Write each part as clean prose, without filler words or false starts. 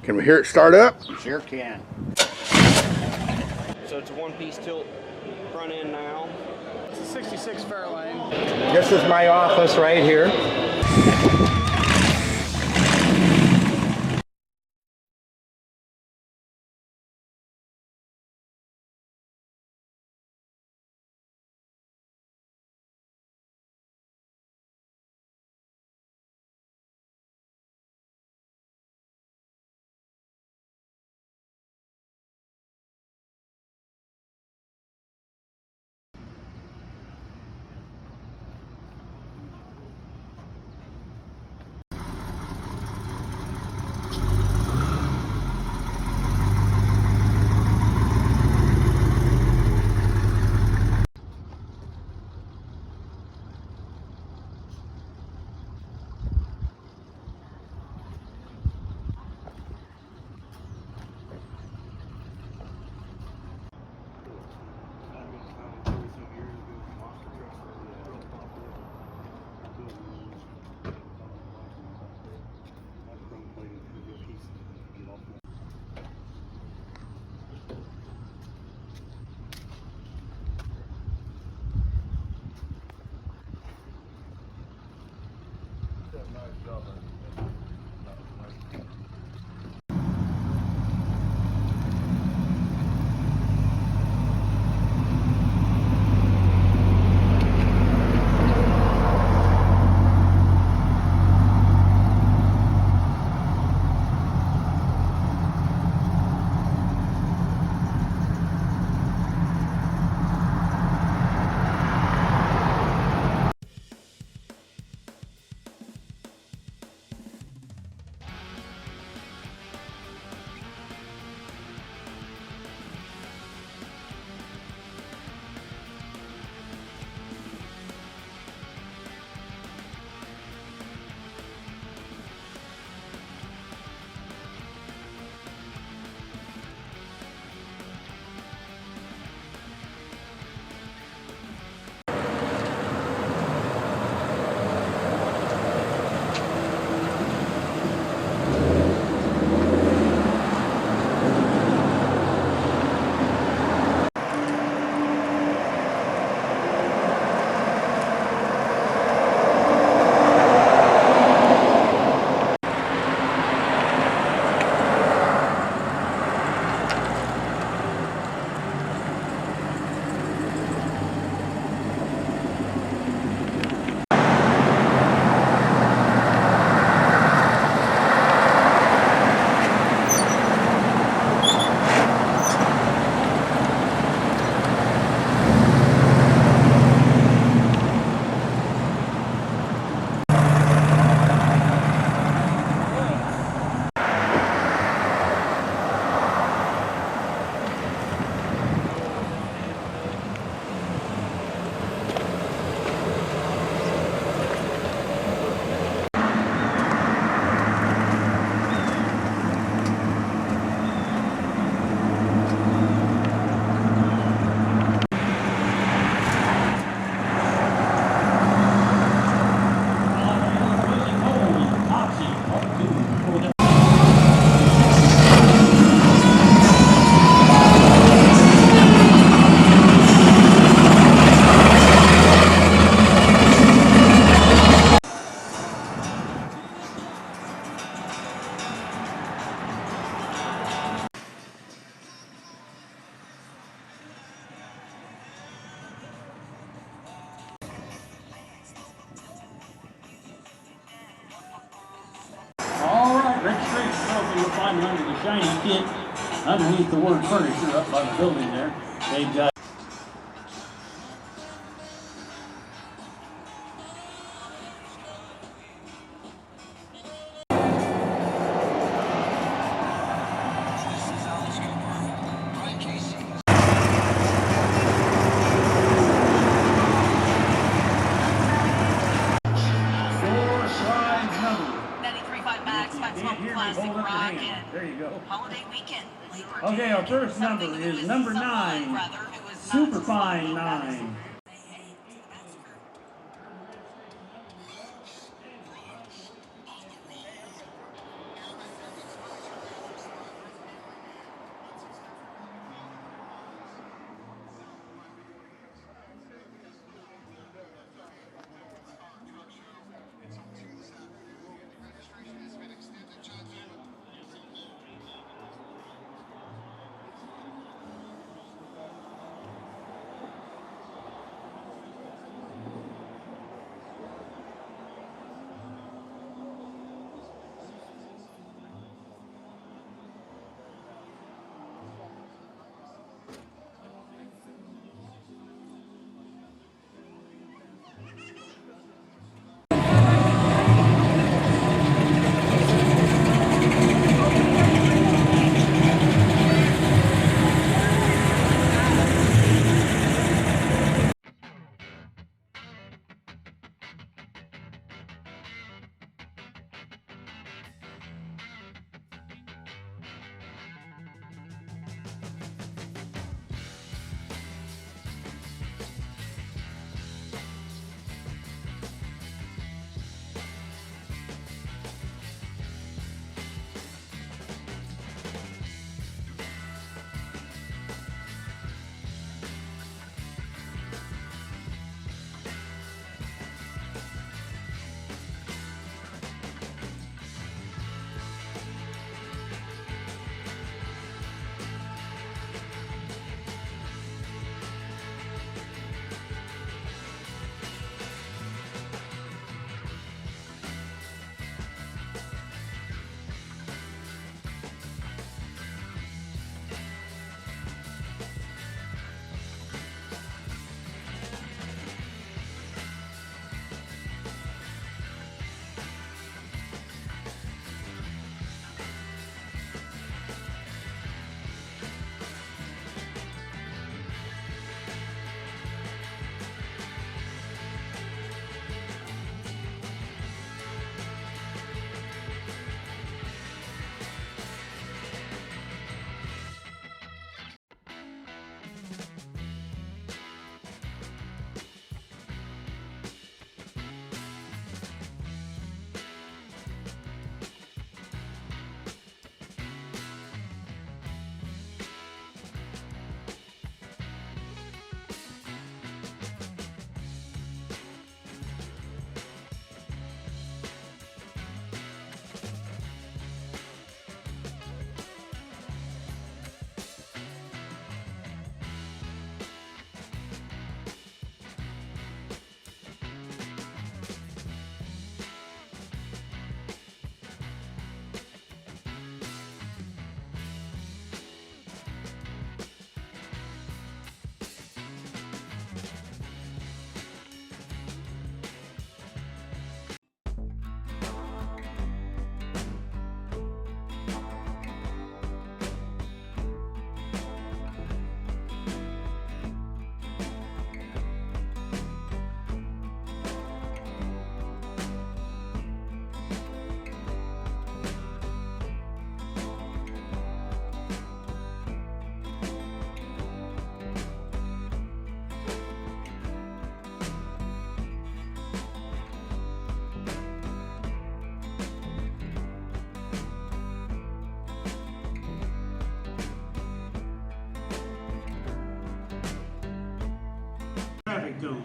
Can we hear it start up? Sure can. So it's a one-piece tilt front end now. It's a 66 Fairlane. This is my office right here. Registration trophy you'll find under the shiny kit, underneath the word furniture up by the building there. They've got there you go. Holiday weekend. Okay, our first number is number 9. Superfine 9. traffic cone.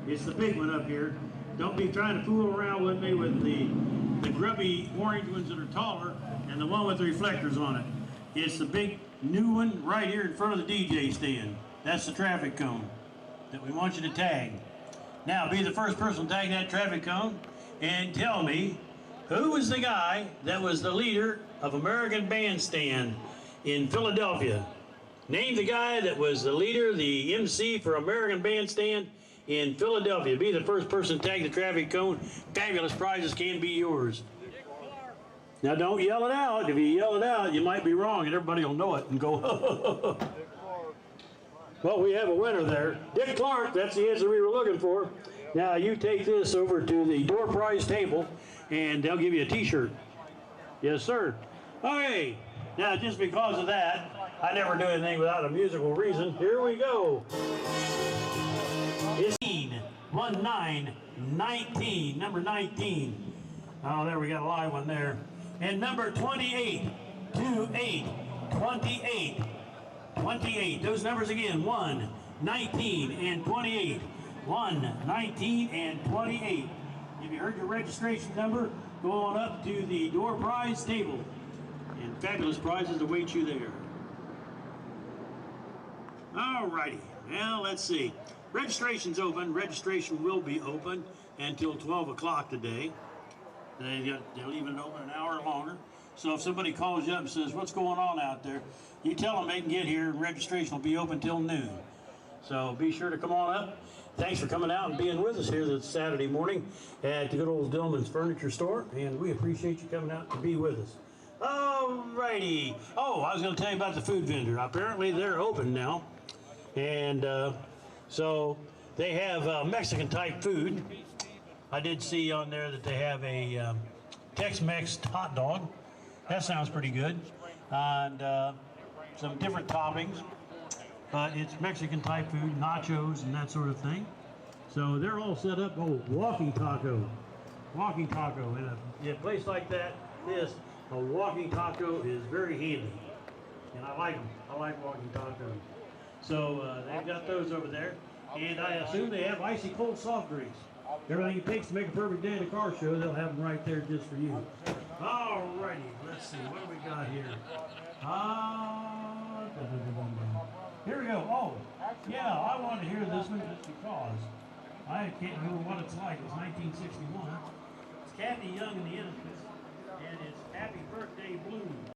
It's the big one up here. Don't be trying to fool around with me with the grubby orange ones that are taller and the one with the reflectors on it. It's the big new one right here in front of the DJ stand. That's the traffic cone that we want you to tag. Now, be the first person to tag that traffic cone and tell me who was the guy that was the leader of American Bandstand in Philadelphia. Name the guy that was the leader, the MC for American Bandstand in Philadelphia. Be the first person to tag the traffic cone. Fabulous prizes can be yours. Now don't yell it out. If you yell it out, you might be wrong and everybody will know it and go, well, we have a winner there. Dick Clark, that's the answer we were looking for. Now you take this over to the door prize table and they'll give you a t-shirt. Yes, sir. Okay, now just because of that, I never do anything without a musical reason. Here we go. It's 19, number 19. Oh, there we got a live one there. And number 28, 28. Those numbers again, 1, 19, and 28. 1, 19, and 28. If you heard your registration number, go on up to the door prize table. And fabulous prizes await you there. Alrighty, well, let's see. Registration's open. Registration will be open until 12 o'clock today. They'll leave it open an hour longer. So if somebody calls you up and says, what's going on out there? You tell them they can get here and registration will be open till noon. So be sure to come on up. Thanks for coming out and being with us here this Saturday morning at the good old Dillman's Furniture Store. And we appreciate you coming out to be with us. Alrighty. Oh, I was going to tell you about the food vendor. Apparently they're open now. And so they have Mexican type food. I did see on there that they have a Tex-Mex hot dog. That sounds pretty good. And some different toppings. But it's Mexican type food, nachos and that sort of thing. So they're all set up. Oh, walking taco. Walking taco. In a place like that, a walking taco is very handy. And I like them. I like walking tacos. So they've got those over there. And I assume they have icy cold soft drinks. Everything it takes to make a perfect day at a car show, they'll have them right there just for you. Alrighty, let's see, what do we got here? Here we go. Oh, yeah, I wanted to hear this one just because I can't remember what it's like. It was 1961. It's Kathy Young and the Innocents, and it's Happy Birthday Blues.